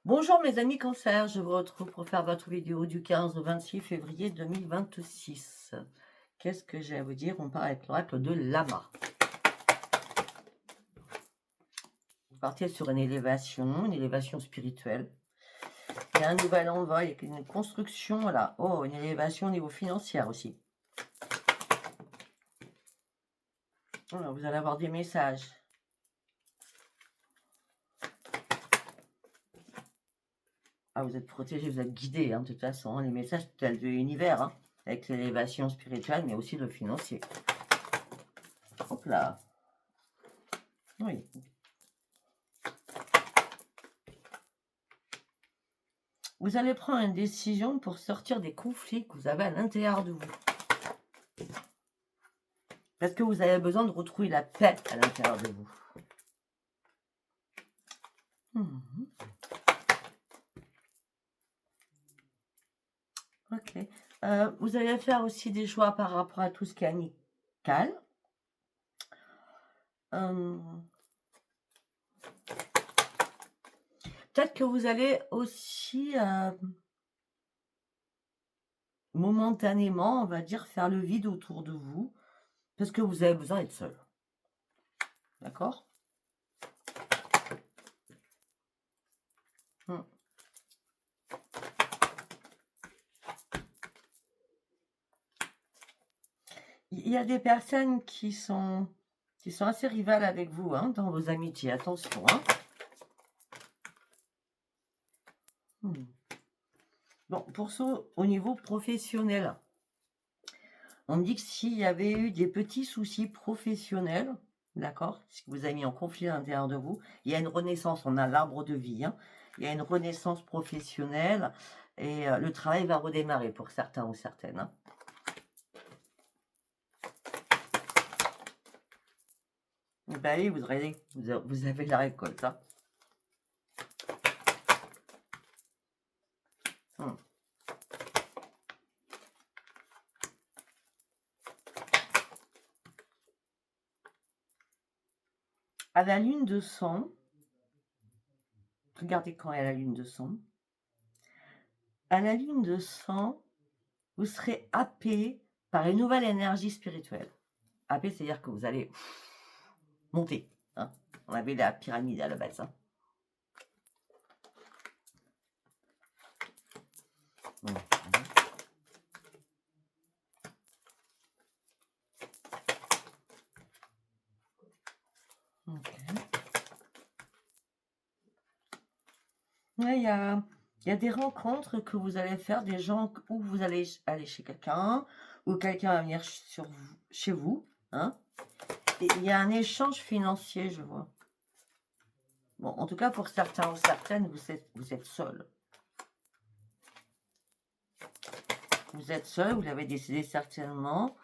Bonjour mes amis Cancer, je vous retrouve pour faire votre vidéo du 15 au 26 février 2026. Qu'est-ce que j'ai à vous dire? On part avec l'oracle de Lama. Vous partez sur une élévation spirituelle. Il y a un nouvel envol, il y a une construction là. Oh, une élévation au niveau financier aussi. Alors, vous allez avoir des messages. Ah, vous êtes protégé, vous êtes guidé, de toute façon. Les messages tels de l'univers, avec l'élévation spirituelle, mais aussi le financier. Hop là. Oui. Vous allez prendre une décision pour sortir des conflits que vous avez à l'intérieur de vous. Parce que vous avez besoin de retrouver la paix à l'intérieur de vous. Ok. Vous allez faire aussi des choix par rapport à tout ce qui est amical. Peut-être que vous allez aussi momentanément, on va dire, faire le vide autour de vous. Parce que vous avez besoin d'être seul. D'accord? Il y a des personnes qui sont assez rivales avec vous dans vos amitiés. Attention. Bon, pour ça, au niveau professionnel, on me dit que s'il y avait eu des petits soucis professionnels, d'accord, ce qui vous a mis en conflit à l'intérieur de vous, il y a une renaissance, on a l'arbre de vie, il y a une renaissance professionnelle et le travail va redémarrer pour certains ou certaines. Ben oui, vous avez la récolte. À la lune de sang, regardez quand est la lune de sang. À la lune de sang, vous serez happé par une nouvelle énergie spirituelle. Happé, c'est-à-dire que vous allez monter. On avait la pyramide à la base. Ouais, il y a des rencontres que vous allez faire, des gens où vous allez aller chez quelqu'un, ou quelqu'un va venir chez vous. Et il y a un échange financier, je vois. Bon, en tout cas, pour certains ou certaines, vous êtes seul. Vous êtes seul, vous l'avez décidé certainement.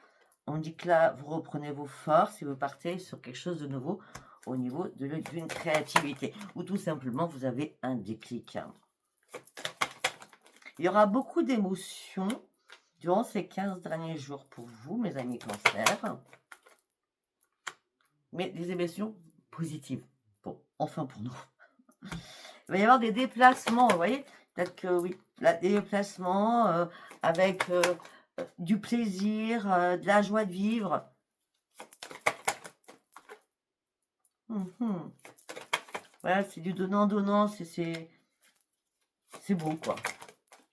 On dit que là, vous reprenez vos forces et vous partez sur quelque chose de nouveau au niveau d'une créativité. Ou tout simplement, vous avez un déclic. Il y aura beaucoup d'émotions durant ces 15 derniers jours pour vous, mes amis Cancer. Mais des émotions positives. Bon, enfin pour nous. Il va y avoir des déplacements, vous voyez? Peut-être que oui, des déplacements avec du plaisir, de la joie de vivre. Voilà, c'est du donnant-donnant, c'est beau, quoi.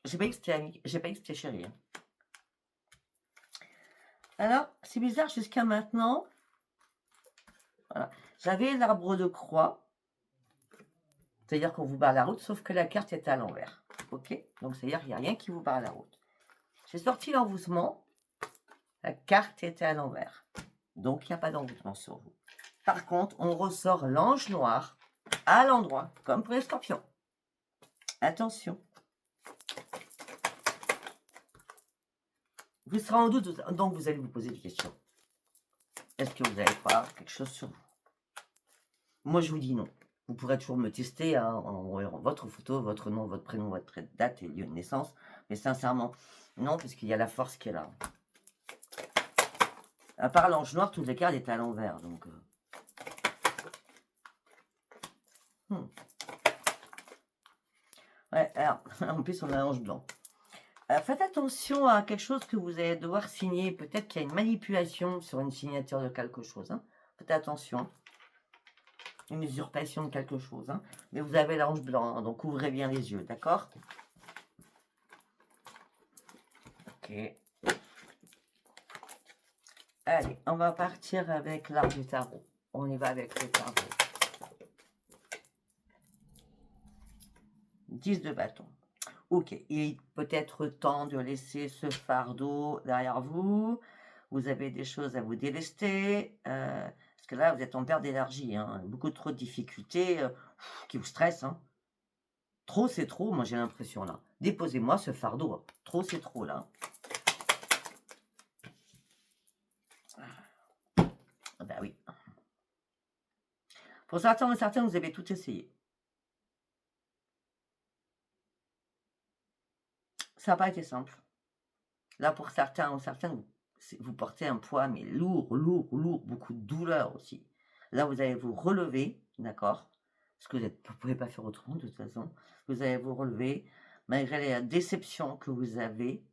J'ai pas dit que c'était chéri. Alors, c'est bizarre, jusqu'à maintenant, voilà, j'avais l'arbre de croix, c'est-à-dire qu'on vous barre la route, sauf que la carte est à l'envers. Ok? Donc, c'est-à-dire qu'il n'y a rien qui vous barre la route. J'ai sorti l'envoûtement, la carte était à l'envers. Donc, il n'y a pas d'envoûtement sur vous. Par contre, on ressort l'ange noir à l'endroit, comme pour les scorpions. Attention. Vous serez en doute, donc vous allez vous poser des questions. Est-ce que vous allez croire quelque chose sur vous? Moi, je vous dis non. Vous pourrez toujours me tester en voyant votre photo, votre nom, votre prénom, votre date et lieu de naissance. Mais sincèrement, non, parce qu'il y a la force qui est là. À part l'ange noir, toutes les cartes étaient à l'envers. Donc, Ouais, alors, en plus, on a l'ange blanc. Faites attention à quelque chose que vous allez devoir signer. Peut-être qu'il y a une manipulation sur une signature de quelque chose. Hein. Faites attention. Une usurpation de quelque chose. Hein. Mais vous avez l'ange blanc, hein, donc ouvrez bien les yeux, d'accord? Ok. Allez, on va partir avec l'art du tarot. On y va avec le tarot. 10 de bâton. Ok, il est peut-être temps de laisser ce fardeau derrière vous. Vous avez des choses à vous délester. Parce que là, vous êtes en perte d'énergie. Hein, beaucoup trop de difficultés qui vous stressent. Hein. Trop, c'est trop, moi j'ai l'impression là. Déposez-moi ce fardeau. Hein. Trop, c'est trop là. Ah bah oui. Pour certains et certaines, vous avez tout essayé. Ça n'a pas été simple. Là, pour certains ou certaines, vous portez un poids, mais lourd, lourd, lourd, beaucoup de douleur aussi. Là, vous allez vous relever, d'accord? Parce que vous ne pouvez pas faire autrement de toute façon. Vous allez vous relever, malgré la déception que vous avez,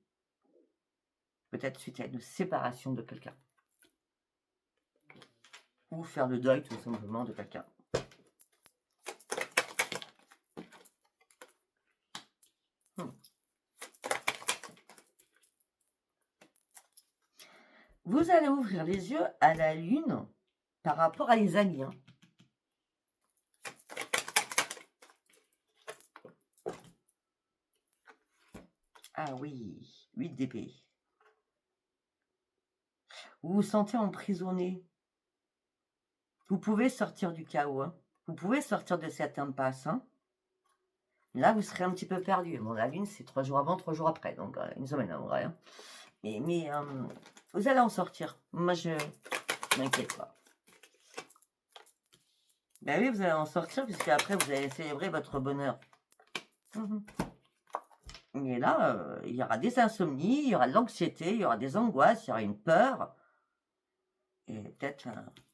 peut-être suite à une séparation de quelqu'un. Ou faire le deuil tout simplement de quelqu'un. Vous allez ouvrir les yeux à la lune par rapport à les amis. Hein. Ah oui, 8 d'épée. Vous vous sentez emprisonné. Vous pouvez sortir du chaos. Hein. Vous pouvez sortir de cette impasse. Hein. Là, vous serez un petit peu perdu. Bon, la lune, c'est 3 jours avant, 3 jours après. Donc, une semaine en vrai. Hein. Mais vous allez en sortir. Moi, je m'inquiète pas. Ben oui, vous allez en sortir, puisque après, vous allez célébrer votre bonheur. Et là, il y aura des insomnies, il y aura de l'anxiété, il y aura des angoisses, il y aura une peur. Et peut-être,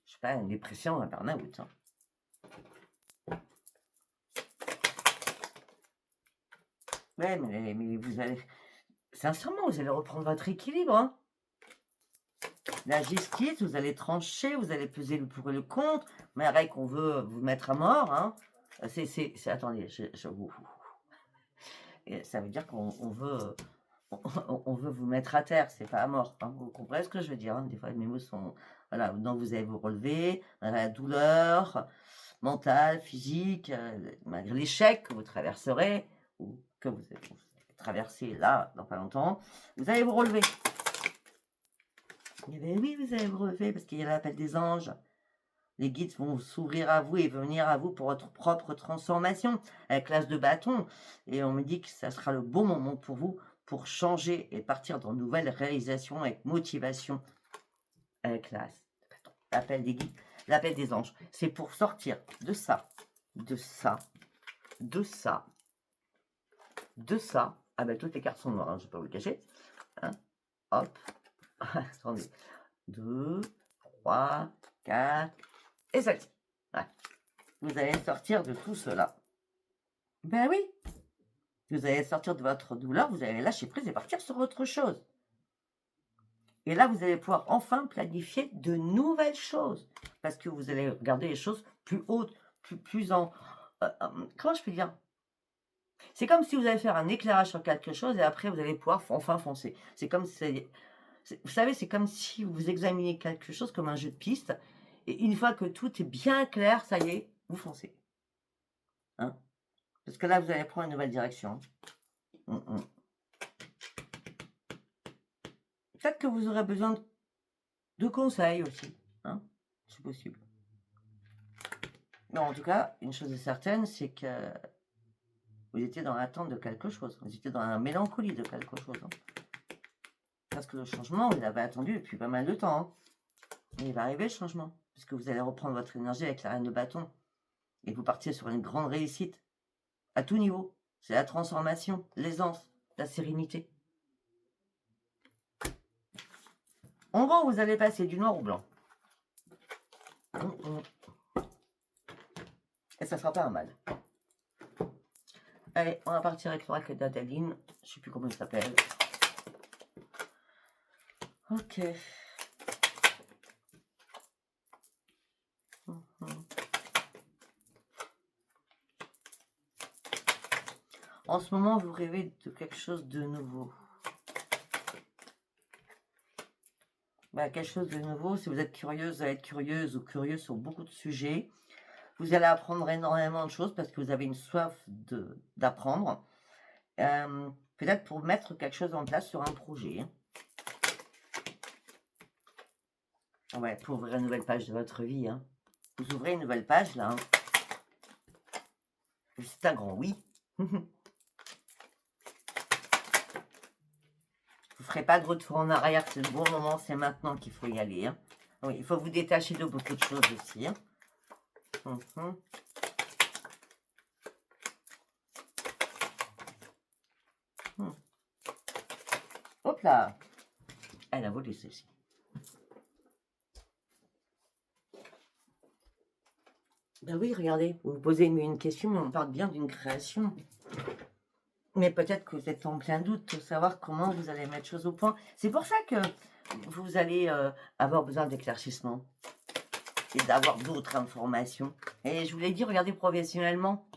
je sais pas, une dépression, un burn-out. Hein. Ouais, mais vous allez... Sincèrement, vous allez reprendre votre équilibre. Hein. La justice, vous allez trancher, vous allez peser le pour et le contre. Mais avec, on veut vous mettre à mort. Hein. Attendez, je vous... Et ça veut dire qu'on veut... On veut vous mettre à terre, c'est pas à mort. Hein. Vous comprenez ce que je veux dire? Hein. Des fois, mes mots sont... Voilà, donc vous allez vous relever, la douleur mentale, physique, malgré l'échec que vous traverserez, ou que vous allez traverser là, dans pas longtemps, vous allez vous relever. Et bien oui, vous allez vous relever, parce qu'il y a l'appel des anges. Les guides vont s'ouvrir à vous et venir à vous pour votre propre transformation, avec l'as de bâton. Et on me dit que ça sera le bon moment pour vous, pour changer et partir dans de nouvelles réalisations avec motivation, avec l'as de bâton. L'appel des guides, l'appel des anges. C'est pour sortir de ça, de ça, de ça, de ça. Ah ben toutes les cartes sont noires, hein, je ne vais pas vous le cacher. Hein. Hop. Attendez. 2, 3, 4. Et celle-ci. Ouais. Vous allez sortir de tout cela. Ben oui. Vous allez sortir de votre douleur, vous allez lâcher prise et partir sur autre chose. Et là, vous allez pouvoir enfin planifier de nouvelles choses. Parce que vous allez regarder les choses plus hautes, plus en... comment je peux dire? C'est comme si vous allez faire un éclairage sur quelque chose et après, vous allez pouvoir enfin foncer. C'est comme si... Vous savez, c'est comme si vous examiniez quelque chose comme un jeu de piste. Et une fois que tout est bien clair, ça y est, vous foncez. Hein? Parce que là, vous allez prendre une nouvelle direction. Peut-être que vous aurez besoin de conseils aussi. Hein? C'est possible. Non, en tout cas, une chose est certaine, c'est que vous étiez dans l'attente de quelque chose. Vous étiez dans la mélancolie de quelque chose. Hein? Parce que le changement, vous l'avez attendu depuis pas mal de temps. Hein? Et il va arriver le changement. Puisque vous allez reprendre votre énergie avec la reine de bâton. Et vous partiez sur une grande réussite. À tout niveau. C'est la transformation, l'aisance, la sérénité. En gros, vous allez passer du noir au blanc. Et ça sera pas un mal. Allez, on va partir avec l'oracle d'Adeline. Je ne sais plus comment il s'appelle. Ok. En ce moment, vous rêvez de quelque chose de nouveau. Quelque chose de nouveau, si vous êtes curieuse, vous allez être curieuse ou curieux sur beaucoup de sujets. Vous allez apprendre énormément de choses parce que vous avez une soif d'apprendre. Peut-être pour mettre quelque chose en place sur un projet. Ouais, pour ouvrir une nouvelle page de votre vie. Hein. Vous ouvrez une nouvelle page, là. Hein. C'est un grand oui. Vous ne ferez pas de retour en arrière, c'est le bon moment, c'est maintenant qu'il faut y aller. Hein. Oui, il faut vous détacher de beaucoup de choses aussi. Hein. Hop là. Elle a volé ceci. Ben oui, regardez, vous vous posez une question, mais on parle bien d'une création. Mais peut-être que vous êtes en plein doute de savoir comment vous allez mettre choses au point. C'est pour ça que vous allez avoir besoin d'éclaircissement et d'avoir d'autres informations. Et je vous l'ai dit, regardez professionnellement.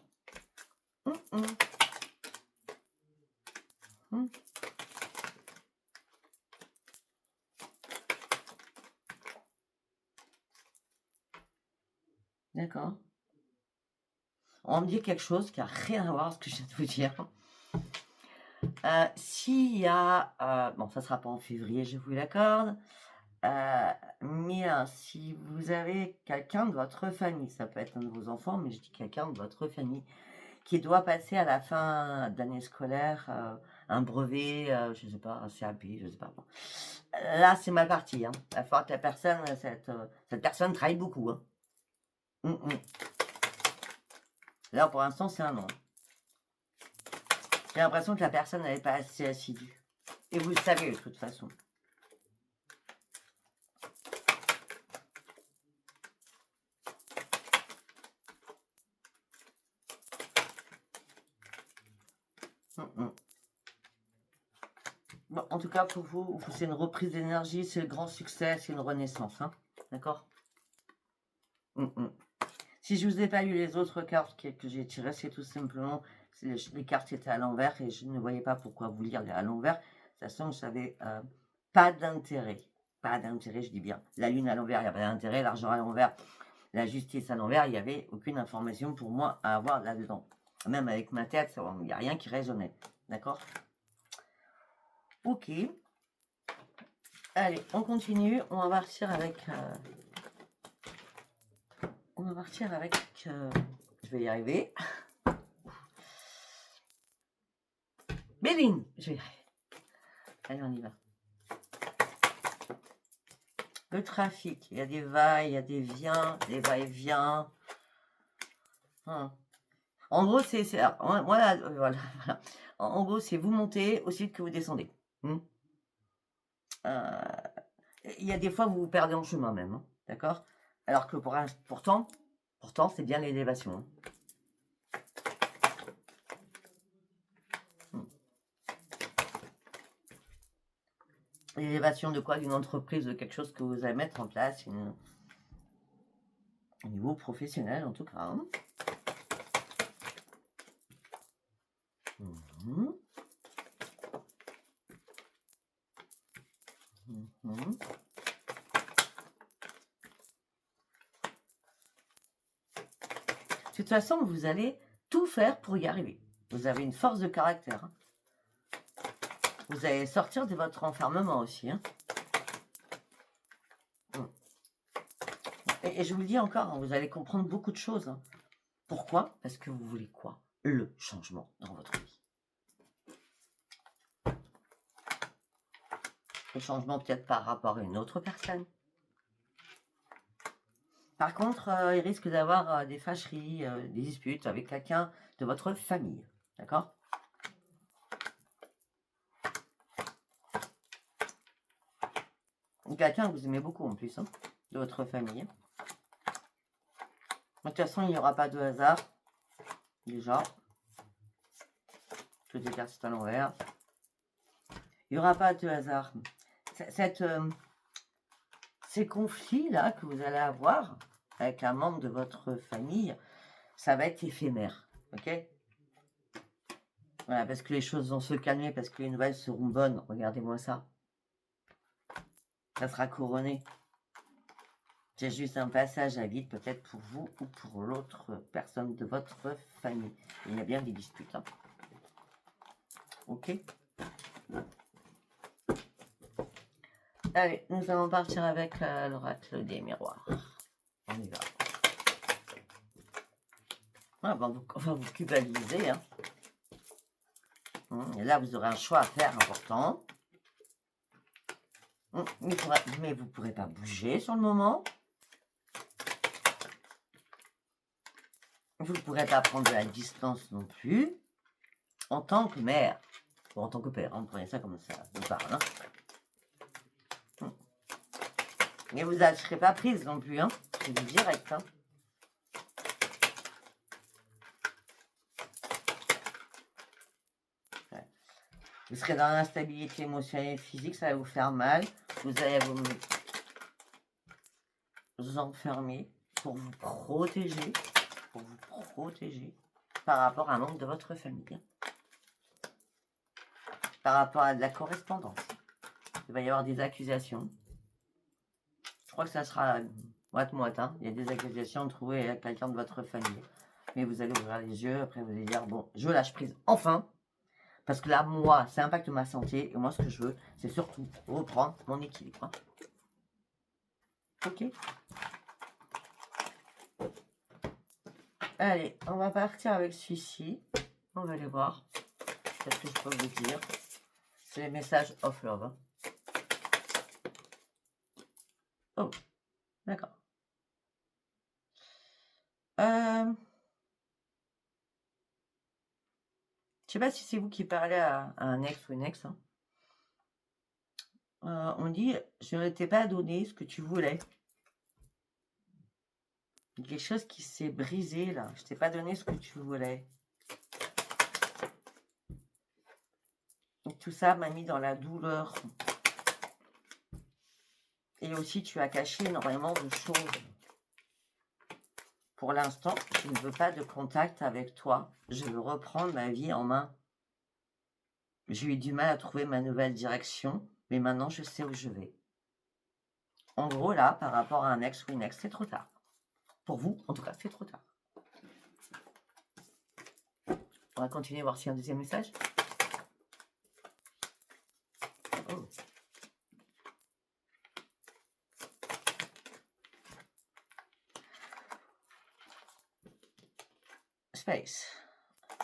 D'accord. On me dit quelque chose qui n'a rien à voir avec ce que je viens de vous dire. S'il y a... bon, ça ne sera pas en février, je vous l'accorde. Mais si vous avez quelqu'un de votre famille, ça peut être un de vos enfants, mais je dis quelqu'un de votre famille, qui doit passer à la fin d'année scolaire un brevet, je ne sais pas, un CAP, je ne sais pas. Là, c'est mal parti. Hein. Il va falloir que la personne, cette personne travaille beaucoup. Hein. Là, pour l'instant, c'est un non. J'ai l'impression que la personne n'est pas assez assidue. Et vous le savez de toute façon. Bon, en tout cas, pour vous, c'est une reprise d'énergie, c'est le grand succès, c'est une renaissance. Hein. D'accord. Si je ne vous ai pas lu les autres cartes que j'ai tirées, c'est tout simplement les cartes étaient à l'envers et je ne voyais pas pourquoi vous lire à l'envers. De toute façon, je savais pas d'intérêt. Pas d'intérêt, je dis bien. La lune à l'envers, il n'y avait pas d'intérêt. L'argent à l'envers, la justice à l'envers, il n'y avait aucune information pour moi à avoir là-dedans. Même avec ma tête, il n'y a rien qui résonnait. D'accord? Ok. Allez, on continue. On va partir avec... je vais y arriver. Béline, je vais y arriver. Allez, on y va. Le trafic, il y a des va, il y a des viens, des va-et-vient. En gros, voilà. En gros, c'est vous montez aussi que vous descendez. Il y a des fois vous vous perdez en chemin même, hein, d'accord? Alors que pourtant, c'est bien l'élévation. L'élévation de quoi? D'une entreprise, de quelque chose que vous allez mettre en place, au niveau professionnel en tout cas. Hein. De toute façon, vous allez tout faire pour y arriver. Vous avez une force de caractère. Hein. Vous allez sortir de votre enfermement aussi. Hein. Et je vous le dis encore, hein, vous allez comprendre beaucoup de choses. Hein. Pourquoi? Parce que vous voulez quoi? Le changement dans votre vie. Le changement peut-être par rapport à une autre personne. Par contre, il risque d'avoir des fâcheries, des disputes avec quelqu'un de votre famille. D'accord? Quelqu'un que vous aimez beaucoup en plus, hein, de votre famille. De toute façon, il n'y aura pas de hasard. Déjà. Toutes les cartes sont à l'envers. Il n'y aura pas de hasard. Ces conflits-là que vous allez avoir avec un membre de votre famille, ça va être éphémère. Ok? Voilà, parce que les choses vont se calmer, parce que les nouvelles seront bonnes. Regardez-moi ça. Ça sera couronné. C'est juste un passage à vide, peut-être pour vous ou pour l'autre personne de votre famille. Il y a bien des disputes. Hein. Ok? Allez, nous allons partir avec l'oracle des miroirs. On y va. Ah, on va vous culpabiliser. Hein. Et là, vous aurez un choix à faire important. Mais vous ne pourrez pas bouger sur le moment. Vous ne pourrez pas prendre de la distance non plus. En tant que mère. Bon, en tant que père, hein, prenez ça comme ça. On parle. Hein. Mais vous ne lâcherez pas prise non plus. Hein. C'est du direct. Hein. Ouais. Vous serez dans l'instabilité émotionnelle et physique. Ça va vous faire mal. Vous allez vous enfermer pour vous protéger. Pour vous protéger par rapport à un membre de votre famille. Par rapport à de la correspondance. Il va y avoir des accusations. Je crois que ça sera moite-moite. Hein. Il y a des accusations trouvées avec quelqu'un de votre famille. Mais vous allez ouvrir les yeux. Après, vous allez dire, bon, je lâche prise. Enfin, parce que là, moi, ça impacte ma santé. Et moi, ce que je veux, c'est surtout reprendre mon équilibre. Hein. Ok. Allez, on va partir avec celui-ci. On va aller voir. Qu'est-ce que je peux vous dire? C'est les messages of love. Hein. Oh, d'accord. Je sais pas si c'est vous qui parlez à un ex ou une ex. Hein. On dit, je ne t'ai pas donné ce que tu voulais. Il y a quelque chose qui s'est brisé là. Je t'ai pas donné ce que tu voulais. Et tout ça m'a mis dans la douleur. Et aussi, tu as caché énormément de choses. Pour l'instant, je ne veux pas de contact avec toi. Je veux reprendre ma vie en main. J'ai eu du mal à trouver ma nouvelle direction, mais maintenant, je sais où je vais. En gros, là, par rapport à un ex ou une ex, c'est trop tard. Pour vous, en tout cas, c'est trop tard. On va continuer à voir s'il y a un deuxième message. Oh. Space.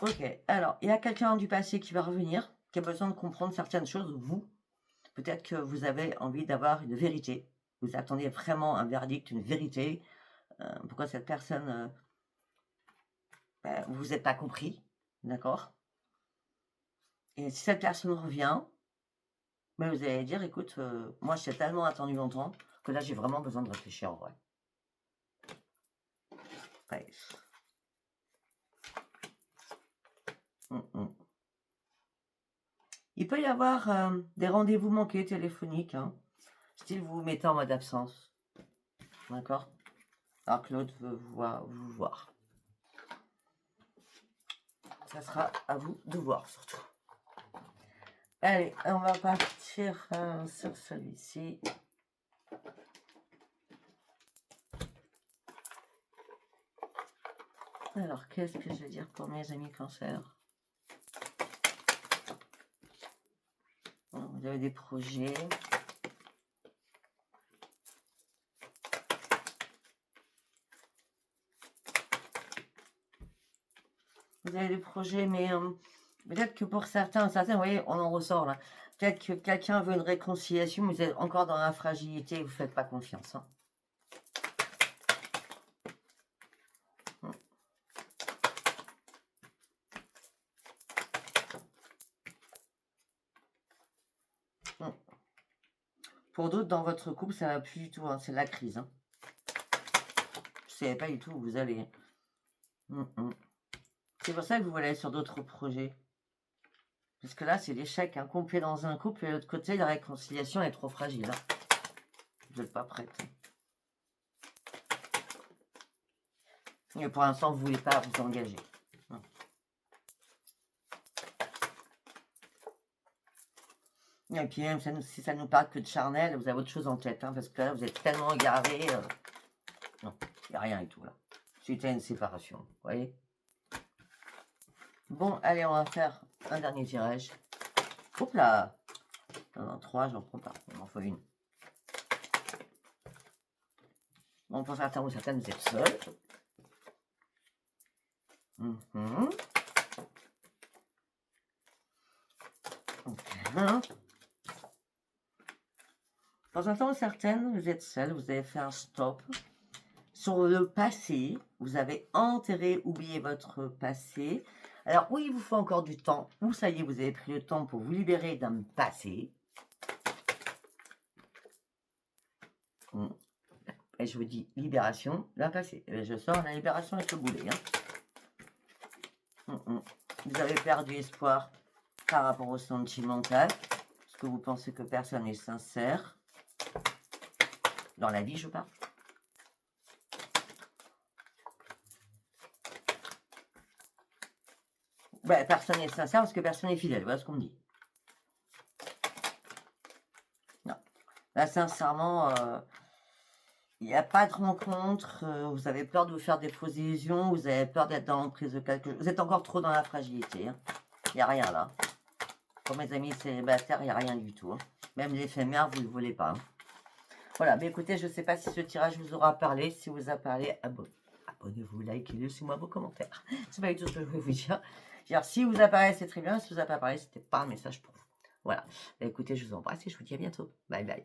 Ok, alors, il y a quelqu'un du passé qui va revenir, qui a besoin de comprendre certaines choses. Vous, peut-être que vous avez envie d'avoir une vérité. Vous attendez vraiment un verdict, une vérité. Pourquoi cette personne... vous n'êtes pas compris, d'accord? Et si cette personne revient, vous allez dire, écoute, moi, j'ai tellement attendu longtemps que là, j'ai vraiment besoin de réfléchir en vrai. Space. Il peut y avoir des rendez-vous manqués téléphoniques, hein, style vous vous mettez en mode absence, d'accord? Alors que l'autre veut vous voir. Ça sera à vous de voir surtout. Allez, on va partir sur celui-ci. Alors, qu'est-ce que je vais dire pour mes amis cancer? Vous avez des projets. Vous avez des projets, mais peut-être que pour certains, vous voyez, on en ressort là. Peut-être que quelqu'un veut une réconciliation, mais vous êtes encore dans la fragilité et vous ne faites pas confiance. Hein. Pour d'autres, dans votre couple, ça va plus du tout. Hein, c'est la crise. Hein. Vous ne savez pas du tout où vous allez. C'est pour ça que vous voulez aller sur d'autres projets. Parce que là, c'est l'échec incomplet dans un couple. Et de l'autre côté, la réconciliation est trop fragile. Hein. Vous n'êtes pas prête. Et pour l'instant, vous ne voulez pas vous engager. Et puis même si ça nous parle que de charnel, vous avez autre chose en tête. Hein, parce que là, vous êtes tellement égaré. Non, il n'y a rien et tout là. Suite à une séparation. Vous voyez? Bon, allez, on va faire un dernier tirage. Hop là! Non, 3, j'en prends pas. Il m'en faut une. Bon, pour certains ou certaines, vous êtes seuls. Pour certains ou certaines, vous êtes seuls. Vous avez fait un stop. Sur le passé, vous avez enterré, oublié votre passé. Alors, oui, il vous faut encore du temps, ou ça y est, vous avez pris le temps pour vous libérer d'un passé. Et je vous dis libération d'un passé. Et je sors la libération avec le boulet. Hein. Vous avez perdu espoir par rapport au sentimental, parce que vous pensez que personne n'est sincère. Dans la vie, je parle. Ben, personne n'est sincère parce que personne n'est fidèle. Voilà ce qu'on me dit. Non. Là, sincèrement, il n'y a pas de rencontre. Vous avez peur de vous faire des fausses illusions. Vous avez peur d'être dans l'emprise de quelque chose. Vous êtes encore trop dans la fragilité. Hein. Il n'y a rien là. Pour mes amis célibataires, il n'y a rien du tout. Hein. Même l'éphémère, vous ne le voulez pas. Hein. Voilà, mais écoutez, je ne sais pas si ce tirage vous aura parlé. Si vous a parlé, abonnez-vous, likez, laissez-moi vos commentaires. C'est pas du tout ce que je voulais vous dire. Alors, si vous a parlé, c'est très bien. Si vous a pas parlé, c'était pas un message pour vous. Voilà. Écoutez, je vous embrasse et je vous dis à bientôt. Bye bye.